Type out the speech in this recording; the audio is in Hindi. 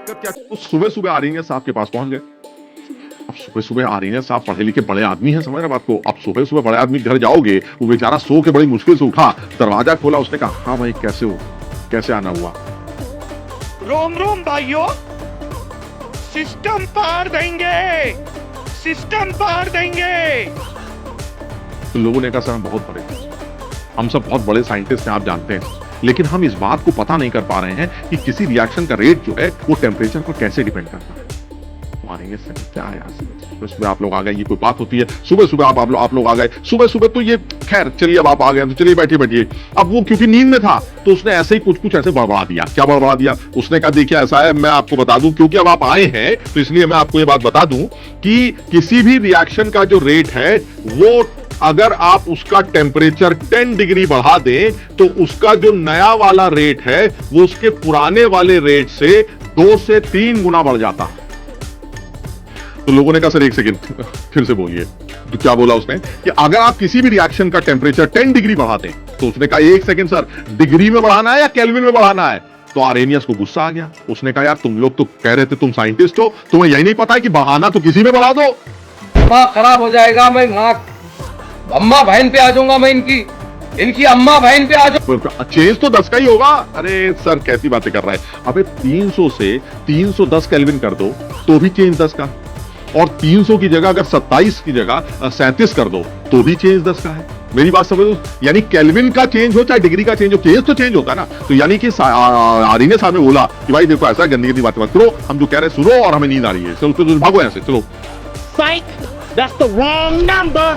दिक्कत क्या तो सुबह सुबह आ रही है साहब के पास पहुंच गए। अब सुबह सुबह आ रही है साहब पढ़े लिखे बड़े आदमी हैं, समझ रहे बात को। अब सुबह सुबह बड़े आदमी घर जाओगे, वो बेचारा सो के बड़ी मुश्किल से उठा, दरवाजा खोला, उसने कहा हाँ भाई कैसे हो, कैसे आना हुआ। रोम रोम भाइयों, सिस्टम पार देंगे, सिस्टम पार देंगे। तो लोगों ने कहा सर हम बहुत बड़े, हम सब बहुत बड़े साइंटिस्ट हैं आप जानते हैं, लेकिन हम इस बात को पता नहीं कर पा रहे हैं कि किसी रिएक्शन का रेट जो है वो टेम्परेचर पर कैसे डिपेंड करता है। मारेंगे सर क्या यार, सुबह सुबह आप लोग आ गए, ये कोई बात होती है? सुबह सुबह आप लोग आ गए सुबह सुबह, तो ये खैर चलिए अब आप आ गए तो चलिए बैठिए बैठिए। अब वो क्योंकि नींद में था तो उसने ऐसे ही कुछ ऐसे बड़बड़ा दिया। क्या बड़बड़ा दिया? उसने कहा देखिए ऐसा है, मैं आपको बता दूं, क्योंकि अब आप आए हैं तो इसलिए मैं आपको ये बात बता दूं कि किसी भी रिएक्शन का जो रेट है वो अगर आप उसका टेम्परेचर 10 डिग्री बढ़ा दें तो उसका जो नया वाला रेट है वो उसके पुराने वाले रेट से 2 से 3 गुना बढ़ जाता है। तो लोगों ने कहा सर एक सेकंड फिर से बोलिए। तो क्या बोला उसने कि अगर आप किसी भी रिएक्शन का टेम्परेचर 10 डिग्री बढ़ाते हैं, तो उसने कहा एक सेकंड सर, डिग्री में बढ़ाना है या केल्विन में बढ़ाना है? तो आर्रेनियस को गुस्सा आ गया। उसने कहा यार तुम लोग तो कह रहे थे तुम साइंटिस्ट हो, तुम्हें यही नहीं पता है कि बढ़ाना तो किसी में बढ़ा दो। दिमाग खराब हो जाएगा, मैं अम्मा बहन पे आ जाऊंगा, मैं इनकी अम्मा बहन पे आ जाऊंगा। चेंज तो 10 का ही होगा। अरे सर कैसी बातें कर रहा है? अबे 300 से 310 केल्विन कर दो तो भी चेंज 10 का, और 300 की जगह अगर 27 की जगह 37 कर दो तो भी चेंज 10 का है। मेरी बात समझो, यानी केल्विन का चेंज हो चाहे डिग्री का चेंज हो, चेंज तो चेंज होता है ना। तो यानी कि आर्यन साहब ने बोला कि भाई देखो ऐसा गंदी गंदी बातें मत करो, हम जो कह रहे हैं सुनो और हमें नींद आ रही है, चलो भागो यहाँ से चलो। Psych, that's the wrong number.